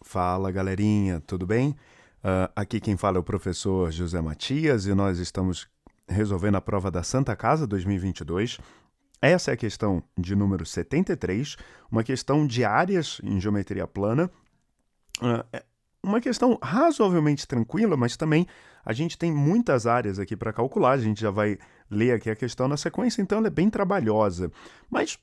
Fala, galerinha, tudo bem? Aqui quem fala é o professor José Matias e nós estamos resolvendo a prova da Santa Casa 2022. Essa é a questão de número 73, uma questão de áreas em geometria plana. É uma questão razoavelmente tranquila, mas também a gente tem muitas áreas aqui para calcular. A gente já vai ler aqui a questão na sequência, então ela é bem trabalhosa. Mas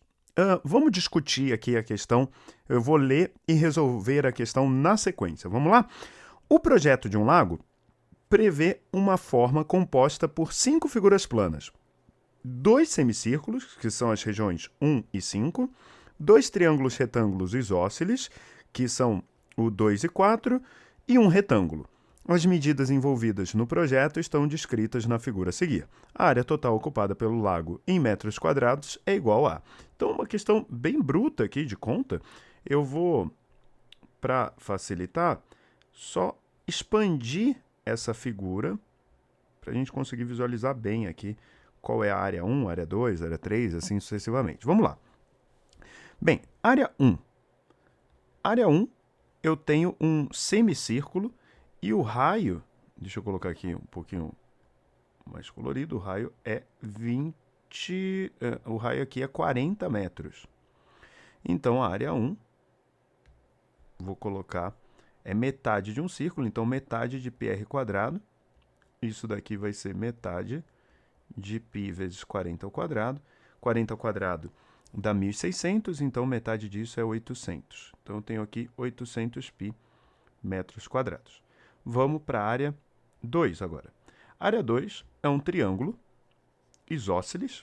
vamos discutir aqui a questão. Eu vou ler e resolver a questão na sequência. Vamos lá? O projeto de um lago prevê uma forma composta por 5 figuras planas. 2 semicírculos, que são as regiões 1 e 5, 2 triângulos retângulos isósceles, que são o 2 e 4, e um retângulo. As medidas envolvidas no projeto estão descritas na figura a seguir. A área total ocupada pelo lago em metros quadrados é igual a... Então, uma questão bem bruta aqui de conta. Eu vou, para facilitar, só expandir essa figura para a gente conseguir visualizar bem aqui qual é a área 1, área 2, área 3, assim sucessivamente. Vamos lá. Bem, área 1. Área 1, eu tenho um semicírculo e o raio, deixa eu colocar aqui um pouquinho mais colorido, o raio é 20, o raio aqui é 40 metros. Então, a área 1, vou colocar, é metade de um círculo, então metade de πr quadrado. Isso daqui vai ser metade de π vezes 40 ao quadrado. 40 ao quadrado dá 1.600, então metade disso é 800. Então, eu tenho aqui 800 π metros quadrados. Vamos para a área 2 agora. A área 2 é um triângulo isósceles,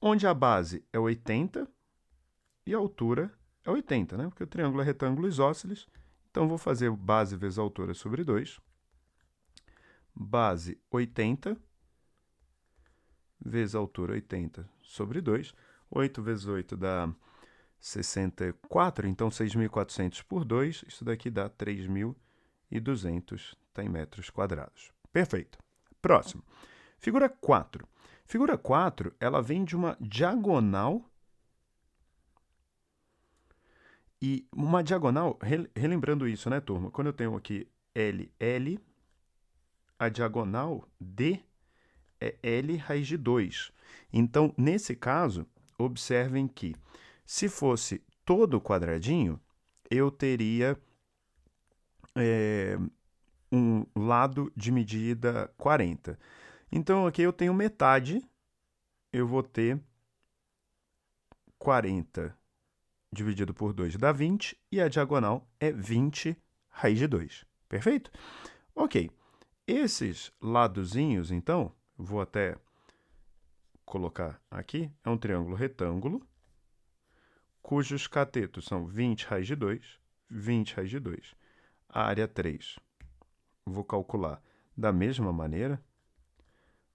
onde a base é 80 e a altura é 80, né? Porque o triângulo é retângulo isósceles. Então, vou fazer base vezes altura sobre 2. Base 80 vezes altura 80 sobre 2. 8 vezes 8 dá 64, então 6.400 por 2. Isso daqui dá 3.200 em metros quadrados. Perfeito. Próximo. Figura 4. Figura 4, ela vem de uma diagonal. E uma diagonal, relembrando isso, né, turma? Quando eu tenho aqui LL, a diagonal D é L raiz de 2. Então, nesse caso, observem que se fosse todo quadradinho, eu teria um lado de medida 40. Então, aqui eu tenho metade, eu vou ter 40 dividido por 2 dá 20, e a diagonal é 20 raiz de 2. Perfeito? Ok. Esses ladozinhos, então, vou até colocar aqui, é um triângulo retângulo, cujos catetos são 20 raiz de 2, 20 raiz de 2. A área 3, vou calcular da mesma maneira,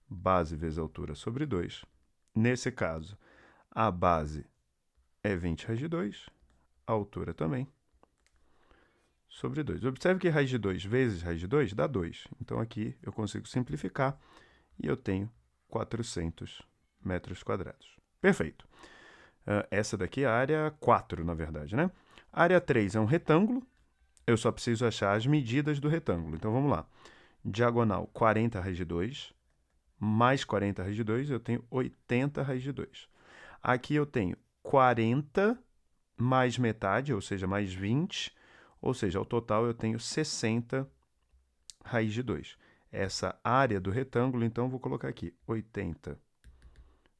base vezes altura sobre 2. Nesse caso, a base é 20 raiz de 2, a altura também, sobre 2. Observe que raiz de 2 vezes raiz de 2 dá 2. Então, aqui eu consigo simplificar e eu tenho 400 metros quadrados. Perfeito. Essa daqui é a área 4, na verdade, né? A área 3 é um retângulo. Eu só preciso achar as medidas do retângulo. Então, vamos lá. Diagonal 40 raiz de 2, mais 40 raiz de 2, eu tenho 80 raiz de 2. Aqui eu tenho 40 mais metade, ou seja, mais 20, ou seja, ao total eu tenho 60 raiz de 2. Essa área do retângulo, então, vou colocar aqui 80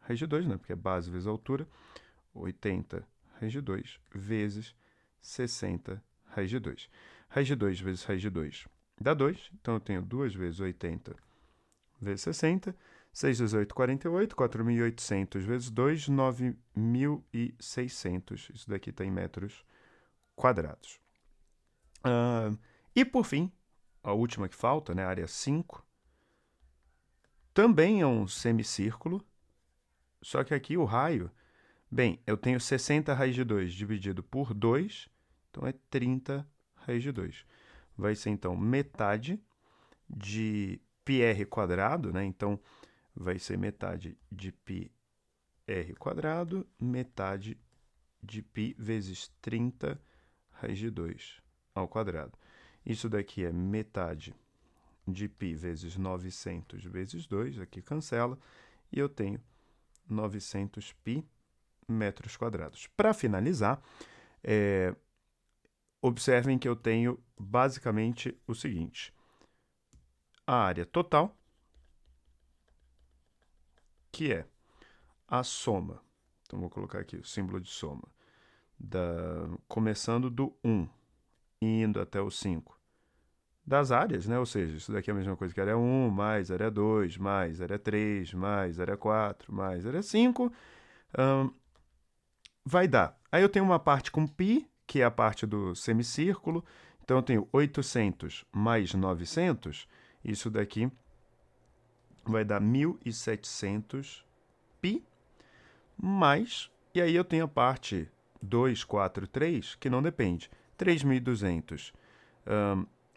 raiz de 2, né? Porque é base vezes altura, 80 raiz de 2 vezes 60 raiz de 2. Raiz de 2 vezes raiz de 2 dá 2, então eu tenho 2 vezes 80 vezes 60, 6 vezes 8, 48, 4.800 vezes 2, 9.600. Isso daqui está em metros quadrados. E, por fim, a última que falta, né, a área 5, também é um semicírculo, só que aqui o raio, bem, eu tenho 60 raiz de 2 dividido por 2, então é 30 raiz de 2. Vai ser, então, metade de πr quadrado, né? Então, vai ser metade de πr quadrado, metade de π vezes 30 raiz de 2 ao quadrado. Isso daqui é metade de π vezes 900 vezes 2, aqui cancela, e eu tenho 900 π metros quadrados. Para finalizar, observem que eu tenho basicamente o seguinte: a área total, que é a soma, então vou colocar aqui o símbolo de soma, começando do 1 e indo até o 5, das áreas, né? Ou seja, isso daqui é a mesma coisa que área 1, mais área 2, mais área 3, mais área 4, mais área 5, vai dar. Aí eu tenho uma parte com π, que é a parte do semicírculo, então eu tenho 800 mais 900, isso daqui vai dar 1.700 π, mais, e aí eu tenho a parte 2, 4, 3, que não depende, 3.200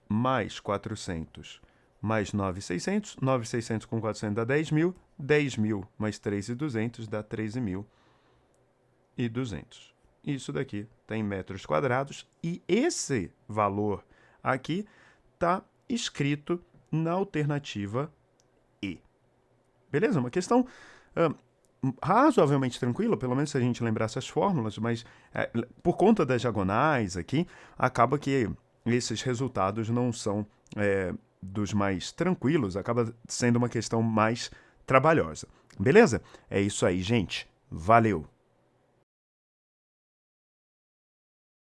mais 400 mais 9.600, 9.600 com 400 dá 10.000, 10.000 mais 3.200 dá 13.200. Isso daqui está em metros quadrados e esse valor aqui está escrito na alternativa E. Beleza? Uma questão razoavelmente tranquila, pelo menos se a gente lembrar essas fórmulas, mas por conta das diagonais aqui, acaba que esses resultados não são dos mais tranquilos, acaba sendo uma questão mais trabalhosa. Beleza? É isso aí, gente. Valeu!